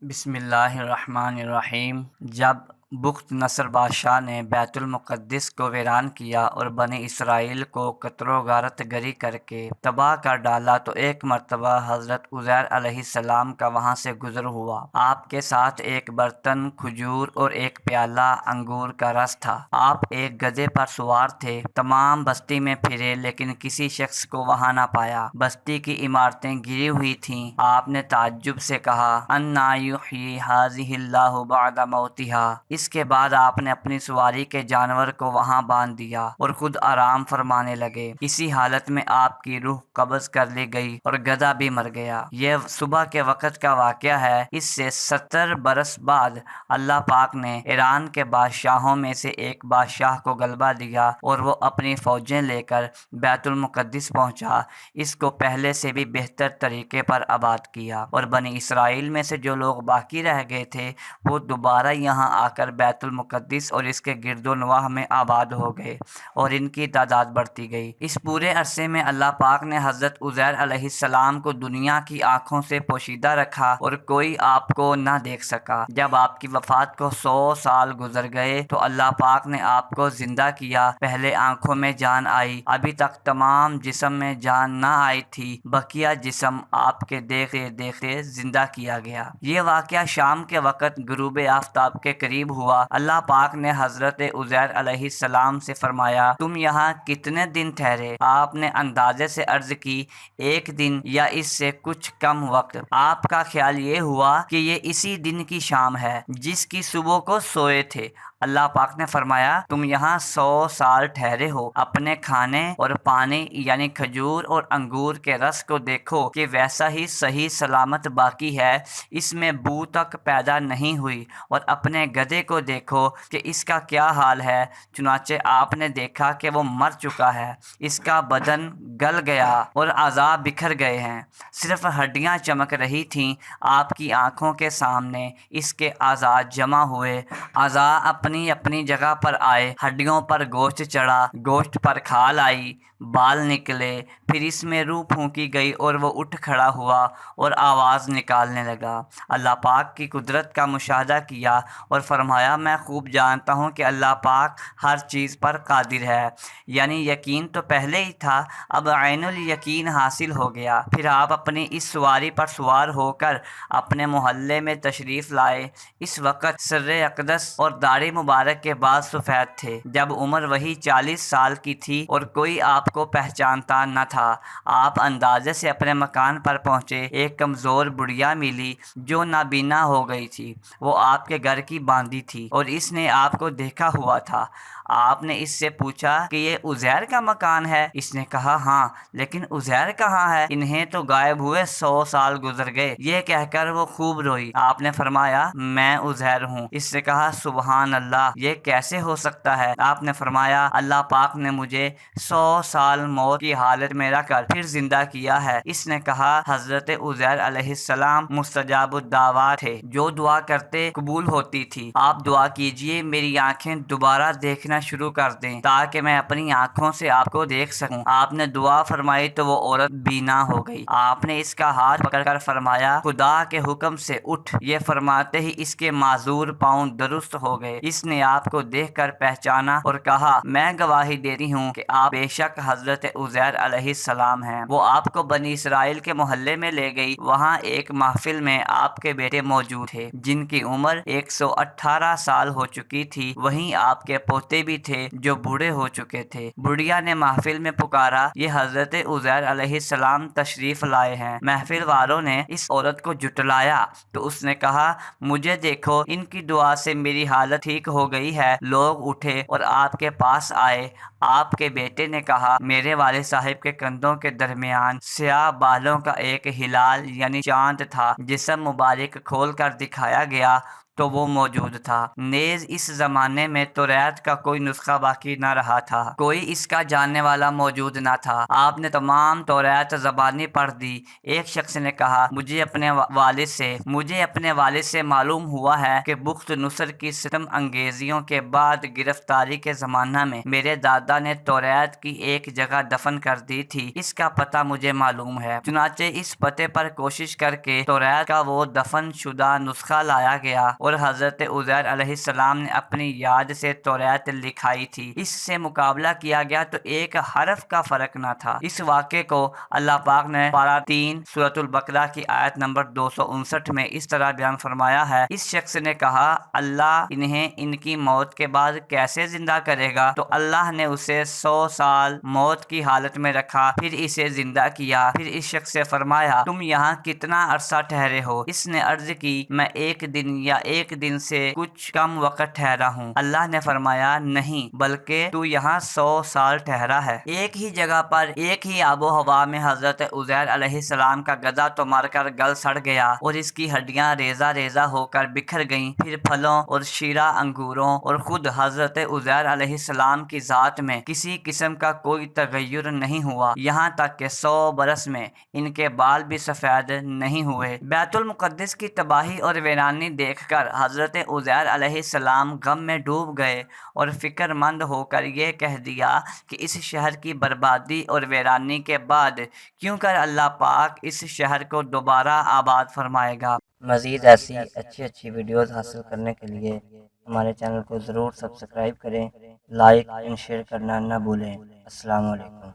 بسم اللہ الرحمن الرحیم۔ جب بخت نصر بادشاہ نے بیت المقدس کو ویران کیا اور بنی اسرائیل کو قتل و غارت گری کر کے تباہ کر ڈالا تو ایک مرتبہ حضرت عزیر علیہ السلام کا وہاں سے گزر ہوا۔ آپ کے ساتھ ایک برتن کھجور اور ایک پیالہ انگور کا رس تھا۔ آپ ایک گدھے پر سوار تھے، تمام بستی میں پھرے لیکن کسی شخص کو وہاں نہ پایا۔ بستی کی عمارتیں گری ہوئی تھیں۔ آپ نے تعجب سے کہا، انا یحیی ھذہ اللہ بعد موتہا۔ اس کے بعد آپ نے اپنی سواری کے جانور کو وہاں باندھ دیا اور خود آرام فرمانے لگے۔ اسی حالت میں آپ کی روح قبض کر لی گئی اور گدھا بھی مر گیا۔ یہ صبح کے وقت کا واقعہ ہے۔ اس سے 70 برس بعد اللہ پاک نے ایران کے بادشاہوں میں سے ایک بادشاہ کو غلبہ دیا اور وہ اپنی فوجیں لے کر بیت المقدس پہنچا۔ اس کو پہلے سے بھی بہتر طریقے پر آباد کیا اور بنی اسرائیل میں سے جو لوگ باقی رہ گئے تھے وہ دوبارہ یہاں آ کر بیت المقدس اور اس کے گرد و نواح میں آباد ہو گئے اور ان کی تعداد بڑھتی گئی۔ اس پورے عرصے میں اللہ پاک نے حضرت عزیر علیہ السلام کو دنیا کی آنکھوں سے پوشیدہ رکھا اور کوئی آپ کو نہ دیکھ سکا۔ جب آپ کی وفات کو 100 سال گزر گئے تو اللہ پاک نے آپ کو زندہ کیا۔ پہلے آنکھوں میں جان آئی، ابھی تک تمام جسم میں جان نہ آئی تھی، بقیہ جسم آپ کے دیکھتے دیکھتے زندہ کیا گیا۔ یہ واقعہ شام کے وقت غروب آفتاب کے قریب ہوا۔ اللہ پاک نے حضرت عزیر علیہ السلام سے فرمایا، تم یہاں کتنے دن ٹھہرے؟ آپ نے اندازے سے عرض کی، 1 دن یا اس سے کچھ کم وقت۔ آپ کا خیال یہ ہوا کہ یہ اسی دن کی شام ہے جس کی صبح کو سوئے تھے۔ اللہ پاک نے فرمایا، تم یہاں 100 سال ٹھہرے ہو، اپنے کھانے اور پانی یعنی کھجور اور انگور کے رس کو دیکھو کہ ویسا ہی صحیح سلامت باقی ہے، اس میں بو تک پیدا نہیں ہوئی، اور اپنے گدھے کو دیکھو کہ اس کا کیا حال ہے۔ چنانچہ آپ نے دیکھا کہ وہ مر چکا ہے، اس کا بدن گل گیا اور اعضاء بکھر گئے ہیں، صرف ہڈیاں چمک رہی تھیں۔ آپ کی آنکھوں کے سامنے اس کے اعضاء جمع ہوئے، اعضاء اپنی اپنی جگہ پر آئے، ہڈیوں پر گوشت چڑھا، گوشت پر کھال آئی، بال نکلے، پھر اس میں روح پھونکی گئی اور وہ اٹھ کھڑا ہوا اور آواز نکالنے لگا۔ اللہ پاک کی قدرت کا مشاہدہ کیا اور فرمایا، میں خوب جانتا ہوں کہ اللہ پاک ہر چیز پر قادر ہے۔ یعنی یقین تو پہلے ہی تھا، اب عین الیقین حاصل ہو گیا۔ پھر آپ اپنی اس سواری پر سوار ہو کر اپنے محلے میں تشریف لائے۔ اس وقت سر اقدس اور داڑھی مبارک کے بال سفید تھے۔ جب عمر وہی 40 سال کی تھی اور کوئی آپ کو پہچانتا نہ تھا۔ آپ اندازے سے اپنے مکان پر پہنچے۔ ایک کمزور بڑھیا ملی جو نابینا ہو گئی تھی، وہ آپ کے گھر کی باندھی تھی اور اس نے آپ کو دیکھا ہوا تھا۔ آپ نے اس سے پوچھا کہ یہ عزیر کا مکان ہے؟ اس نے کہا، ہاں، لیکن عزیر کہاں ہے؟ انہیں تو غائب ہوئے 100 سال گزر گئے۔ یہ کہہ کر وہ خوب روئی۔ آپ نے فرمایا، میں عزیر ہوں۔ اس نے کہا، سبحان اللہ، یہ کیسے ہو سکتا ہے؟ آپ نے فرمایا، اللہ پاک نے مجھے 100 سال موت کی حالت میں رکھ کر پھر زندہ کیا ہے۔ اس نے کہا، حضرت عزیر علیہ السلام مستجاب الدعوات تھے، جو دعا کرتے قبول ہوتی تھی۔ آپ دعا کیجئے میری آنکھیں دوبارہ دیکھنا شروع کر دیں تاکہ میں اپنی آنکھوں سے آپ کو دیکھ سکوں۔ آپ نے دعا فرمائی تو وہ عورت بینا ہو گئی۔ آپ نے اس کا ہاتھ پکڑ کر فرمایا، خدا کے حکم سے اٹھ۔ یہ فرماتے ہی اس کے معذور پاؤں درست ہو گئے۔ اس نے آپ کو دیکھ کر پہچانا اور کہا، میں گواہی دیتی ہوں کہ آپ بے شک حضرت عزیر علیہ السلام ہیں۔ وہ آپ کو بنی اسرائیل کے محلے میں لے گئی۔ وہاں ایک محفل میں آپ کے بیٹے موجود تھے جن کی عمر 118 سال ہو چکی تھی۔ وہیں آپ کے پوتے بھی تھے جو بوڑھے ہو چکے تھے۔ بڑھیا نے محفل میں پکارا، یہ حضرت عزیر علیہ السلام تشریف لائے ہیں۔ محفل والوں نے اس عورت کو جھٹلایا تو اس نے کہا، مجھے دیکھو، ان کی دعا سے میری حالت ٹھیک ہو گئی ہے۔ لوگ اٹھے اور آپ کے پاس آئے۔ آپ کے بیٹے نے کہا، میرے والد صاحب کے کندھوں کے درمیان سیاہ بالوں کا ایک ہلال یعنی چاند تھا۔ جسم مبارک کھول کر دکھایا گیا تو وہ موجود تھا۔ نیز اس زمانے میں توریت کا کوئی نسخہ باقی نہ رہا تھا، کوئی اس کا جاننے والا موجود نہ تھا۔ آپ نے تمام توریت زبانی پڑھ دی۔ ایک شخص نے کہا، مجھے اپنے والد سے معلوم ہوا ہے کہ بخت نصر کی ستم انگیزیوں کے بعد گرفتاری کے زمانہ میں میرے دادا نے توریت کی ایک جگہ دفن کر دی تھی۔ اس کا پتہ مجھے معلوم ہے۔ چنانچہ اس پتے پر کوشش کر کے توریت کا وہ دفن شدہ نسخہ لایا گیا اور حضرت عزیر علیہ السلام نے اپنی یاد سے توریت لکھائی تھی۔ اس سے مقابلہ کیا گیا تو ایک حرف کا فرق نہ تھا۔ اس واقعے کو اللہ پاک نے پارہ 3 سورۃ البقرہ کی آیت نمبر 259 میں اس طرح بیان فرمایا ہے، اس شخص نے کہا، اللہ انہیں ان کی موت کے بعد کیسے زندہ کرے گا؟ تو اللہ نے اسے 100 سال موت کی حالت میں رکھا، پھر اسے زندہ کیا۔ پھر اس شخص سے فرمایا، تم یہاں کتنا عرصہ ٹھہرے ہو؟ اس نے عرض کی، میں 1 دن یا 1 دن سے کچھ کم وقت ٹھہرا ہوں۔ اللہ نے فرمایا، نہیں بلکہ تو یہاں 100 سال ٹھہرا ہے۔ ایک ہی جگہ پر ایک ہی آب و ہوا میں حضرت عزیر علیہ السلام کا گدھا تو مر کر گل سڑ گیا اور اس کی ہڈیاں ریزہ ریزہ ہو کر بکھر گئیں۔ پھر پھلوں اور شیرہ انگوروں اور خود حضرت عزیر علیہ السلام کی ذات میں کسی قسم کا کوئی تغیر نہیں ہوا، یہاں تک کہ 100 برس میں ان کے بال بھی سفید نہیں ہوئے۔ بیت المقدس کی تباہی اور ویرانی دیکھ کر حضرت عزیر علیہ السلام غم میں ڈوب گئے اور فکر مند ہو کر یہ کہہ دیا کہ اس شہر کی بربادی اور ویرانی کے بعد کیوں کر اللہ پاک اس شہر کو دوبارہ آباد فرمائے گا۔ مزید ایسی اچھی ویڈیوز حاصل کرنے کے لیے ہمارے چینل کو ضرور سبسکرائب کریں، لائک اینڈ شیئر کرنا نہ بھولیں۔ السلام علیکم۔